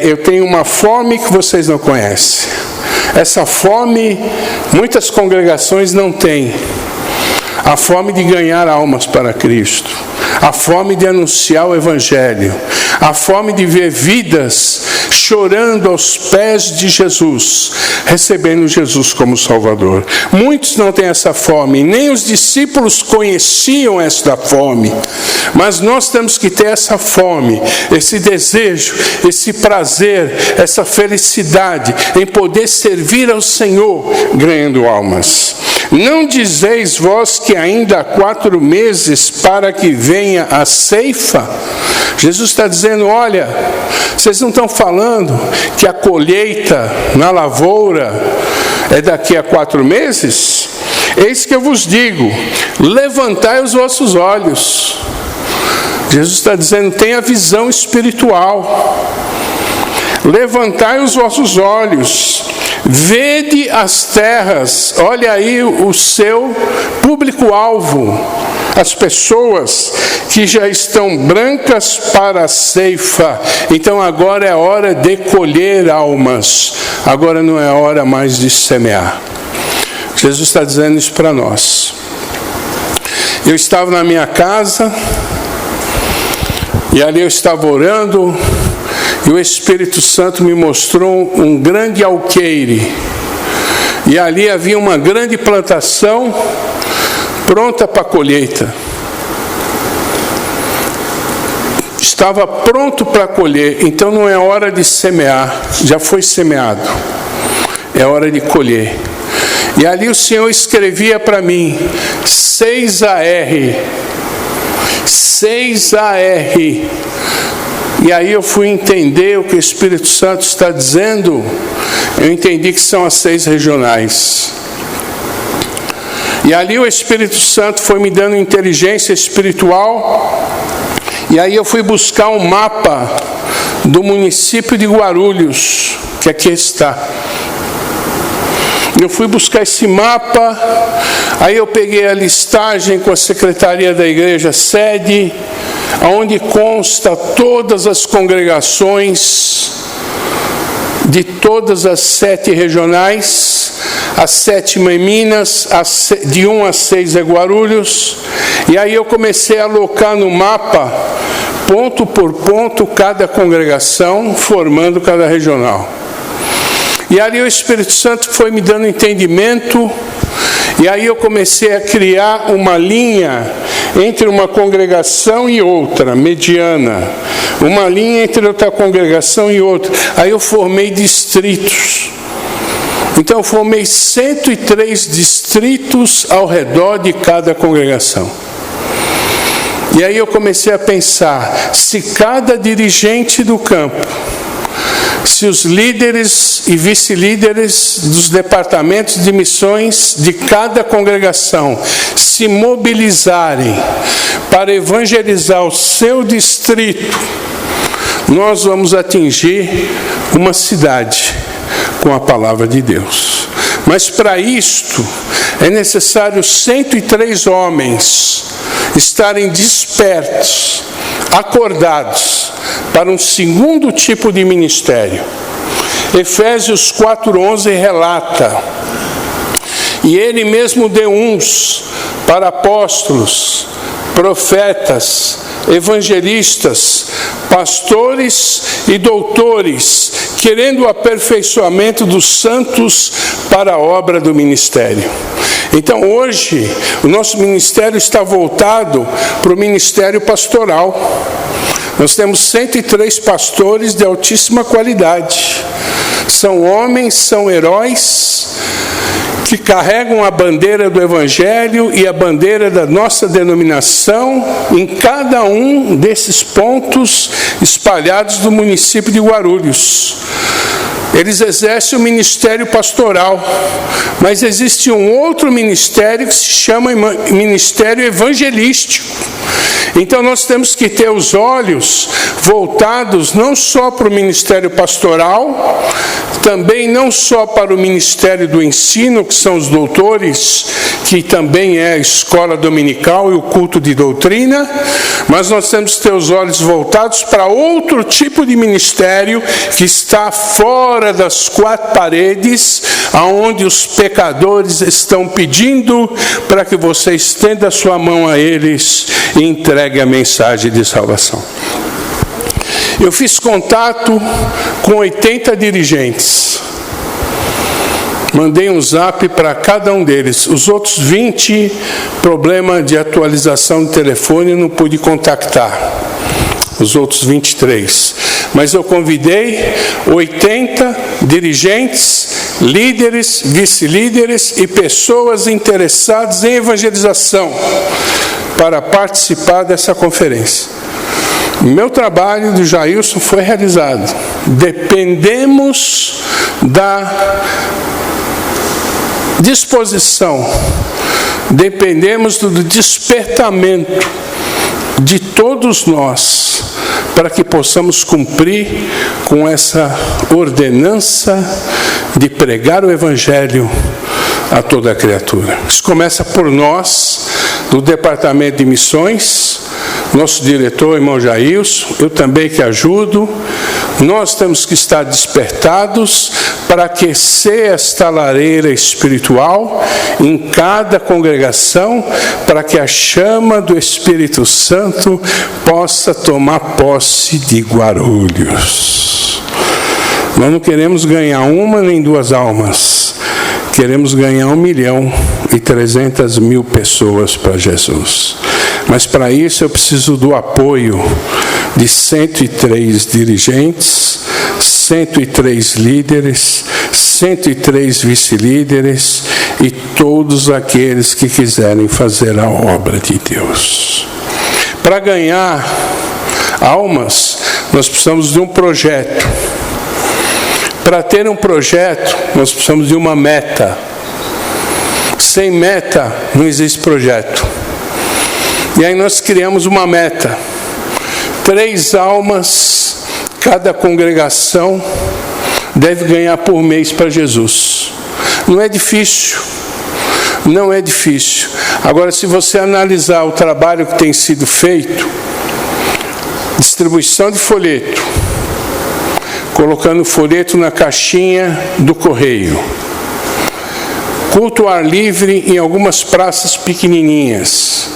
Eu tenho uma fome que vocês não conhecem. Essa fome, muitas congregações não têm. A fome de ganhar almas para Cristo. A fome de anunciar o Evangelho. A fome de ver vidas chorando aos pés de Jesus, recebendo Jesus como Salvador. Muitos não têm essa fome, nem os discípulos conheciam esta fome. Mas nós temos que ter essa fome, esse desejo, esse prazer, essa felicidade em poder servir ao Senhor, ganhando almas. Não dizeis vós que ainda há 4 meses para que venha a ceifa? Jesus está dizendo: olha, vocês não estão falando que a colheita na lavoura é daqui a 4 meses, eis que eu vos digo, levantai os vossos olhos. Jesus está dizendo, tenha visão espiritual. Levantai os vossos olhos, vede as terras, olha aí o seu público-alvo, as pessoas que já estão brancas para a ceifa. Então agora é hora de colher almas, agora não é hora mais de semear. Jesus está dizendo isso para nós. Eu estava na minha casa, e ali eu estava orando, e o Espírito Santo me mostrou um grande alqueire. E ali havia uma grande plantação pronta para a colheita. Estava pronto para colher, então não é hora de semear, já foi semeado. É hora de colher. E ali o Senhor escrevia para mim, 6AR. 6AR. E aí eu fui entender o que o Espírito Santo está dizendo. Eu entendi que são as 6 regionais. E ali o Espírito Santo foi me dando inteligência espiritual. E aí eu fui buscar um mapa do município de Guarulhos, que aqui está. Eu fui buscar esse mapa, aí eu peguei a listagem com a secretaria da igreja sede, onde consta todas as congregações de todas as 7 regionais, a 7ª em Minas, de 1 a 6 é Guarulhos, e aí eu comecei a alocar no mapa, ponto por ponto, cada congregação, formando cada regional. E ali o Espírito Santo foi me dando entendimento, e aí eu comecei a criar uma linha entre uma congregação e outra, mediana. Uma linha entre outra congregação e outra. Aí eu formei distritos. Então eu formei 103 distritos ao redor de cada congregação. E aí eu comecei a pensar, se cada dirigente do campo, se os líderes e vice-líderes dos departamentos de missões de cada congregação se mobilizarem para evangelizar o seu distrito, nós vamos atingir uma cidade com a palavra de Deus. Mas para isto é necessário 103 homens estarem despertos, acordados, para um segundo tipo de ministério. Efésios 4:11 relata, e ele mesmo deu uns para apóstolos, profetas, evangelistas, pastores e doutores, querendo o aperfeiçoamento dos santos para a obra do ministério. Então hoje, o nosso ministério está voltado para o ministério pastoral. Nós temos 103 pastores de altíssima qualidade. São homens, são heróis, que carregam a bandeira do Evangelho e a bandeira da nossa denominação em cada um desses pontos espalhados do município de Guarulhos. Eles exercem o ministério pastoral, mas existe um outro ministério que se chama ministério evangelístico. Então nós temos que ter os olhos voltados não só para o ministério pastoral, também não só para o ministério do ensino, que são os doutores, que também é a escola dominical e o culto de doutrina, mas nós temos que ter os olhos voltados para outro tipo de ministério que está fora das 4 paredes, aonde os pecadores estão pedindo para que você estenda a sua mão a eles e entregue a mensagem de salvação. Eu fiz contato com 80 dirigentes. Mandei um zap para cada um deles. Os outros 20, problema de atualização de telefone, não pude contactar. Os outros 23. Mas eu convidei 80 dirigentes, líderes, vice-líderes e pessoas interessadas em evangelização para participar dessa conferência. Meu trabalho do Jailson foi realizado. Dependemos da disposição, dependemos do despertamento de todos nós, para que possamos cumprir com essa ordenança de pregar o Evangelho a toda a criatura. Isso começa por nós, do Departamento de Missões, nosso diretor, irmão Jailson, eu também que ajudo. Nós temos que estar despertados para aquecer esta lareira espiritual em cada congregação, para que a chama do Espírito Santo possa tomar posse de Guarulhos. Nós não queremos ganhar uma nem duas almas, queremos ganhar 1.300.000 pessoas para Jesus. Mas para isso eu preciso do apoio de 103 dirigentes, 103 líderes, 103 vice-líderes e todos aqueles que quiserem fazer a obra de Deus. Para ganhar almas, nós precisamos de um projeto. Para ter um projeto, nós precisamos de uma meta. Sem meta, não existe projeto. E aí nós criamos uma meta. 3 almas, cada congregação deve ganhar por mês para Jesus. Não é difícil. Não é difícil. Agora, se você analisar o trabalho que tem sido feito, distribuição de folheto, colocando o folheto na caixinha do correio, culto ao ar livre em algumas praças pequenininhas.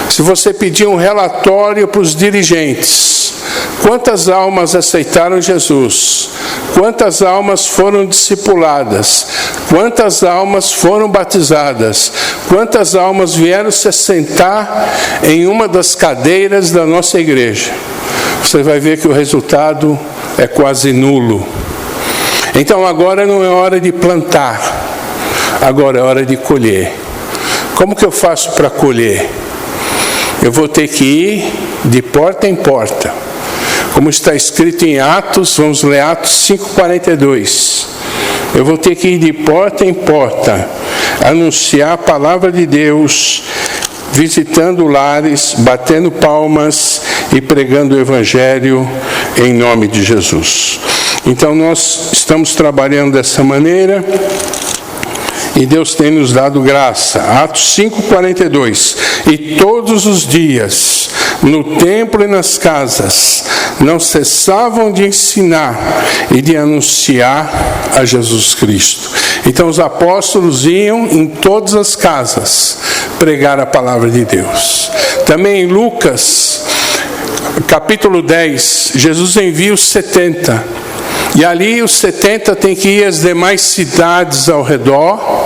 Se você pedir um relatório para os dirigentes, quantas almas aceitaram Jesus? Quantas almas foram discipuladas? Quantas almas foram batizadas? Quantas almas vieram se assentar em uma das cadeiras da nossa igreja? Você vai ver que o resultado é quase nulo. Então agora não é hora de plantar, agora é hora de colher. Como que eu faço para colher? Eu vou ter que ir de porta em porta. Como está escrito em Atos, vamos ler Atos 5:42. Eu vou ter que ir de porta em porta, anunciar a palavra de Deus, visitando lares, batendo palmas e pregando o Evangelho em nome de Jesus. Então nós estamos trabalhando dessa maneira e Deus tem nos dado graça. Atos 5:42. E todos os dias, no templo e nas casas, não cessavam de ensinar e de anunciar a Jesus Cristo. Então os apóstolos iam em todas as casas pregar a palavra de Deus. Também em Lucas, capítulo 10, Jesus envia os 70. E ali os 70 têm que ir às demais cidades ao redor.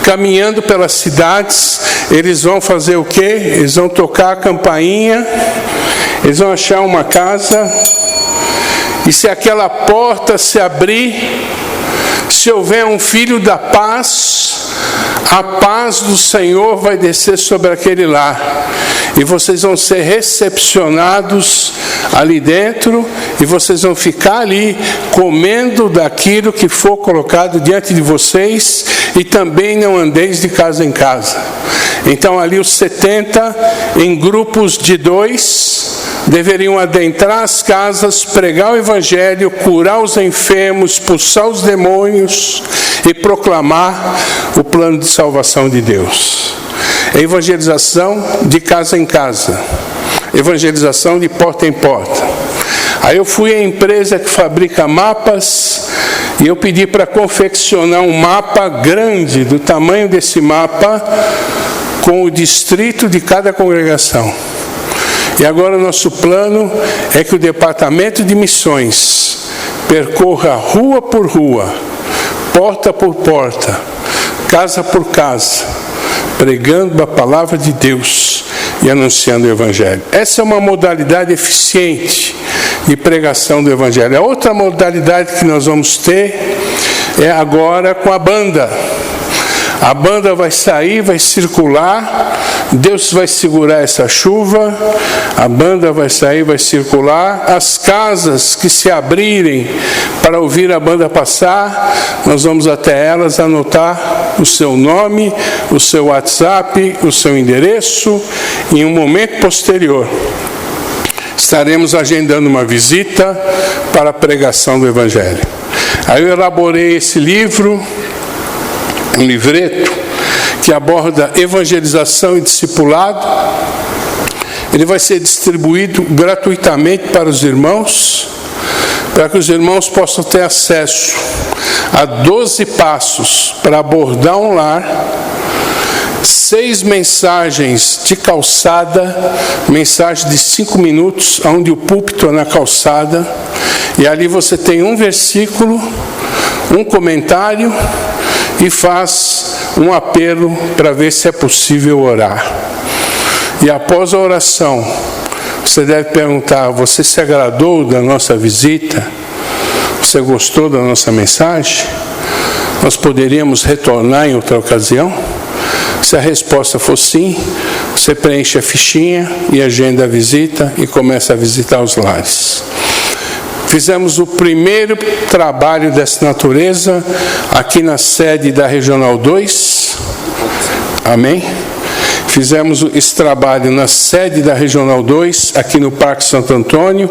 Caminhando pelas cidades, eles vão fazer o quê? Eles vão tocar a campainha, eles vão achar uma casa, e se aquela porta se abrir, se houver um filho da paz, a paz do Senhor vai descer sobre aquele lar. E vocês vão ser recepcionados ali dentro, e vocês vão ficar ali comendo daquilo que for colocado diante de vocês, e também não andeis de casa em casa. Então ali os 70, em grupos de 2, deveriam adentrar as casas, pregar o Evangelho, curar os enfermos, expulsar os demônios e proclamar o plano de salvação de Deus. Evangelização de casa em casa, evangelização de porta em porta. Aí eu fui à empresa que fabrica mapas e eu pedi para confeccionar um mapa grande, do tamanho desse mapa, com o distrito de cada congregação. E agora o nosso plano é que o Departamento de Missões percorra rua por rua, porta por porta, casa por casa, pregando a palavra de Deus e anunciando o Evangelho. Essa é uma modalidade eficiente de pregação do Evangelho. A outra modalidade que nós vamos ter é agora com a banda. A banda vai sair, vai circular Deus vai segurar essa chuva, a banda vai sair, vai circular, as casas que se abrirem para ouvir a banda passar, nós vamos até elas anotar o seu nome, o seu WhatsApp, o seu endereço. Em um momento posterior, estaremos agendando uma visita para a pregação do Evangelho. Aí eu elaborei esse livro, um livreto, que aborda evangelização e discipulado. Ele vai ser distribuído gratuitamente para os irmãos, para que os irmãos possam ter acesso a 12 passos para abordar um lar, 6 mensagens de calçada, mensagem de 5 minutos, onde o púlpito é na calçada, e ali você tem um versículo, um comentário e faz um apelo para ver se é possível orar. E após a oração, você deve perguntar: você se agradou da nossa visita? Você gostou da nossa mensagem? Nós poderíamos retornar em outra ocasião? Se a resposta for sim, você preenche a fichinha e agenda a visita e começa a visitar os lares. Fizemos o primeiro trabalho dessa natureza aqui na sede da Regional 2. Amém? Fizemos esse trabalho na sede da Regional 2, aqui no Parque Santo Antônio.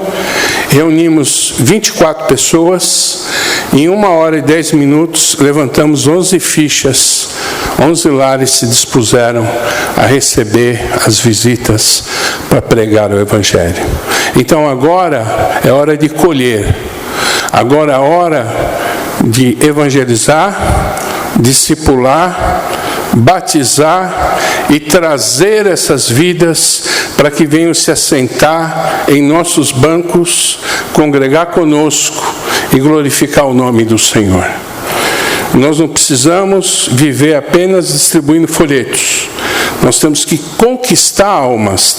Reunimos 24 pessoas. Em 1 hora e 10 minutos, levantamos 11 fichas. 11 lares se dispuseram a receber as visitas para pregar o Evangelho. Então agora é hora de colher. Agora é hora de evangelizar, discipular, batizar e trazer essas vidas para que venham se assentar em nossos bancos, congregar conosco e glorificar o nome do Senhor. Nós não precisamos viver apenas distribuindo folhetos. Nós temos que conquistar almas,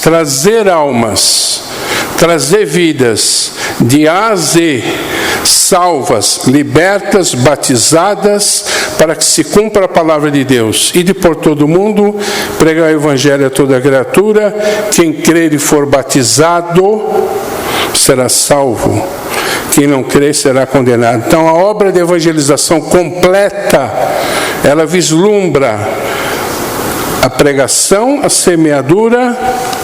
trazer vidas de A a Z, salvas, libertas, batizadas, para que se cumpra a palavra de Deus. E de por todo o mundo, pregar o Evangelho a toda criatura. Quem crer e for batizado será salvo. Quem não crer será condenado. Então a obra de evangelização completa, ela vislumbra a pregação, a semeadura,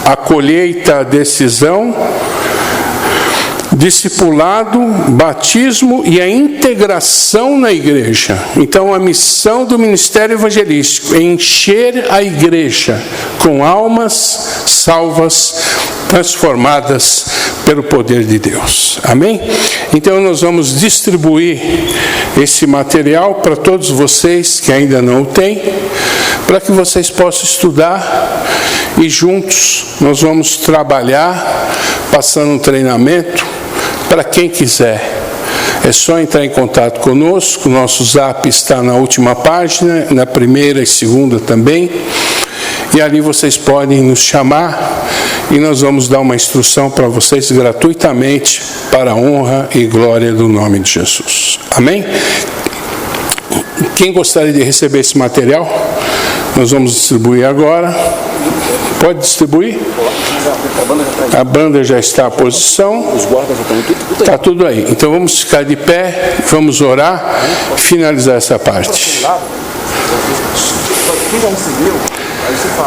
a colheita, a decisão, discipulado, batismo e a integração na igreja. Então a missão do ministério evangelístico é encher a igreja com almas salvas, transformadas pelo poder de Deus. Amém? Então nós vamos distribuir esse material para todos vocês que ainda não o têm, para que vocês possam estudar e juntos nós vamos trabalhar, passando um treinamento para quem quiser. É só entrar em contato conosco. O nosso zap está na última página, na primeira e segunda também. E ali vocês podem nos chamar e nós vamos dar uma instrução para vocês gratuitamente para a honra e glória do nome de Jesus. Amém? Quem gostaria de receber esse material, nós vamos distribuir agora. Pode distribuir? A banda já está à posição. Está tudo aí. Então vamos ficar de pé, vamos orar e finalizar essa parte.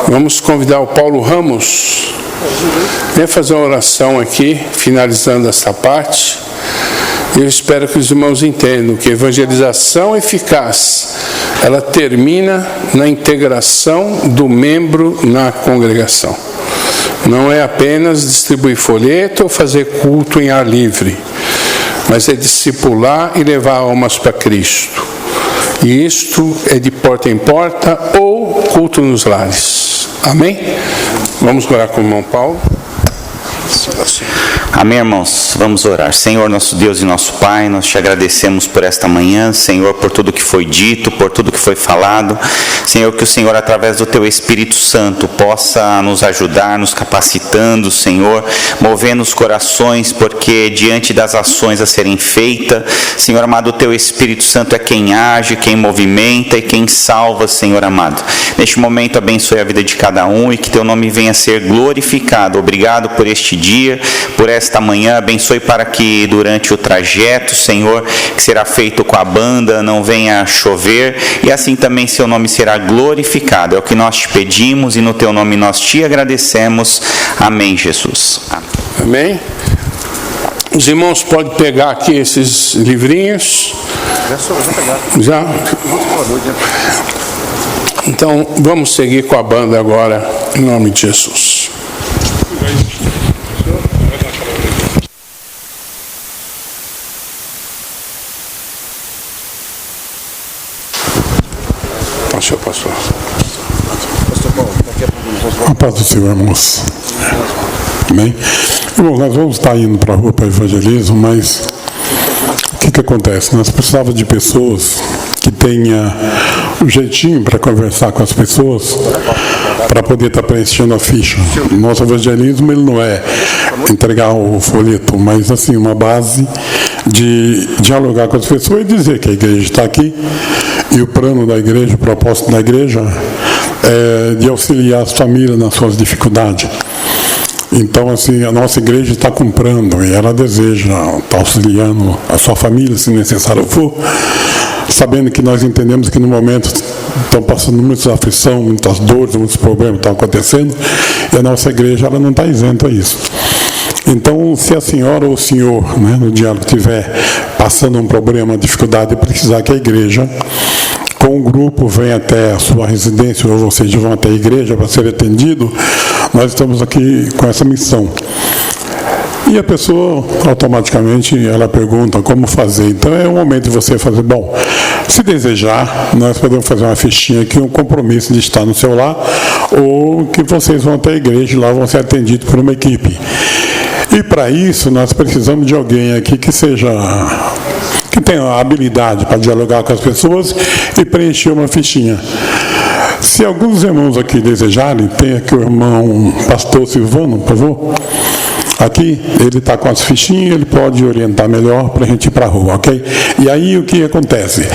Vamos convidar o Paulo Ramos. Vem fazer uma oração aqui, finalizando essa parte. Eu espero que os irmãos entendam que a evangelização eficaz, ela termina na integração do membro na congregação. Não é apenas distribuir folheto ou fazer culto em ar livre, mas é discipular e levar almas para Cristo. E isto é de porta em porta ou culto nos lares. Amém? Vamos orar com o irmão Paulo. Amém, irmãos? Vamos orar. Senhor, nosso Deus e nosso Pai, nós te agradecemos por esta manhã, Senhor, por tudo que foi dito, por tudo que foi falado. Senhor, que o Senhor, através do Teu Espírito Santo, possa nos ajudar, nos capacitando, Senhor, movendo os corações, porque diante das ações a serem feitas, Senhor amado, o Teu Espírito Santo é quem age, quem movimenta e quem salva, Senhor amado. Neste momento, abençoe a vida de cada um e que Teu nome venha a ser glorificado. Obrigado por este dia, por esta manhã. Abençoe para que durante o trajeto, Senhor, que será feito com a banda, não venha chover, e assim também Seu nome será glorificado. É o que nós te pedimos e no Teu nome nós te agradecemos. Amém, Jesus. Amém? Os irmãos podem pegar aqui esses livrinhos. Já? Então, vamos seguir com a banda agora, em nome de Jesus. Pastor. A paz do Senhor, irmãos. Amém? Irmãos, nós vamos estar indo para a rua para evangelismo, mas o que acontece? Nós precisávamos de pessoas que tenham um jeitinho para conversar com as pessoas, para poder estar preenchendo a ficha. O nosso evangelismo, ele não é entregar o folheto, mas assim, uma base de dialogar com as pessoas e dizer que a igreja está aqui e o plano da igreja, o propósito da igreja é de auxiliar as famílias nas suas dificuldades. Então, assim, a nossa igreja está comprando e ela deseja estar auxiliando a sua família, se necessário for, sabendo que nós entendemos que no momento estão passando muitas aflições, muitas dores, muitos problemas estão acontecendo, e a nossa igreja ela não está isenta a isso. Então, se a senhora ou o senhor, né, no diálogo, estiver passando um problema, dificuldade, e precisar que a igreja, com o grupo, venha até a sua residência, ou vocês vão até a igreja para ser atendido, nós estamos aqui com essa missão. E a pessoa, automaticamente, ela pergunta como fazer. Então, é o momento de você fazer, bom, se desejar, nós podemos fazer uma fichinha aqui, um compromisso de estar no seu lar, ou que vocês vão até a igreja e lá vão ser atendidos por uma equipe. E para isso, nós precisamos de alguém aqui que tenha a habilidade para dialogar com as pessoas e preencher uma fichinha. Se alguns irmãos aqui desejarem, tem aqui o irmão pastor Silvano, por favor. Aqui, ele está com as fichinhas, ele pode orientar melhor para a gente ir para a rua, ok? E aí, o que acontece?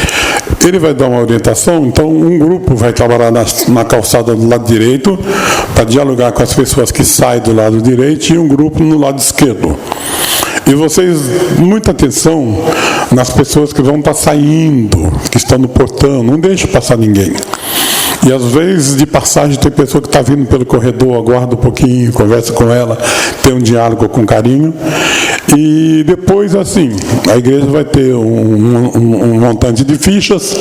Ele vai dar uma orientação, então um grupo vai trabalhar na calçada do lado direito, para dialogar com as pessoas que saem do lado direito, e um grupo no lado esquerdo. E vocês, muita atenção nas pessoas que vão estar saindo, que estão no portão, não deixe passar ninguém. E às vezes, de passagem, tem pessoa que está vindo pelo corredor, aguarda um pouquinho, conversa com ela, tem um diálogo com carinho. E depois, assim, a igreja vai ter um montante de fichas,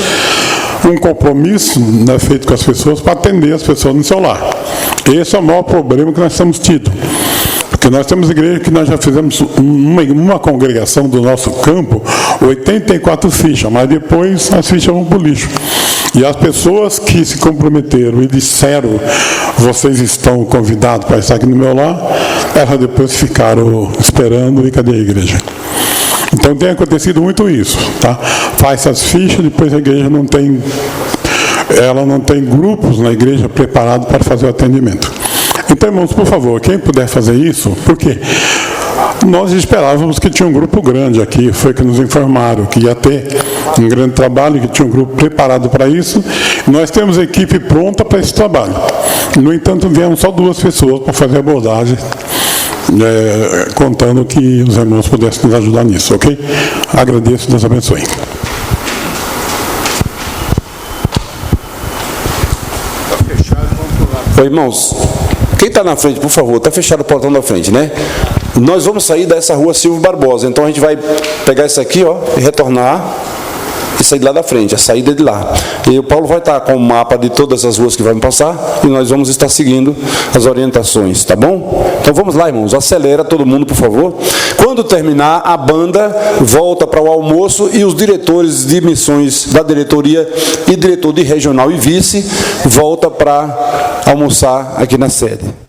um compromisso, né, feito com as pessoas para atender as pessoas no seu lar. Esse é o maior problema que nós temos tido. Porque nós temos igreja que nós já fizemos uma congregação do nosso campo, 84 fichas, mas depois as fichas vão para o lixo. E as pessoas que se comprometeram e disseram, vocês estão convidados para estar aqui no meu lar, elas depois ficaram esperando, e cadê a igreja? Então tem acontecido muito isso, tá? Faz as fichas, depois a igreja não tem grupos na igreja preparados para fazer o atendimento. Então, irmãos, por favor, quem puder fazer isso, por quê? Nós esperávamos que tinha um grupo grande aqui, foi que nos informaram que ia ter um grande trabalho, que tinha um grupo preparado para isso. Nós temos a equipe pronta para esse trabalho. No entanto, viemos só 2 pessoas para fazer a abordagem, contando que os irmãos pudessem nos ajudar nisso, ok? Agradeço, Deus abençoe. Oi, irmãos, quem está na frente, por favor, está fechado o portão da frente, né? Nós vamos sair dessa rua Silvio Barbosa, então a gente vai pegar isso aqui, ó, e retornar e sair de lá da frente, a saída de lá. E o Paulo vai estar com o mapa de todas as ruas que vão passar e nós vamos estar seguindo as orientações, tá bom? Então vamos lá, irmãos, acelera todo mundo, por favor. Quando terminar, a banda volta para o almoço e os diretores de missões da diretoria e diretor de regional e vice volta para almoçar aqui na sede.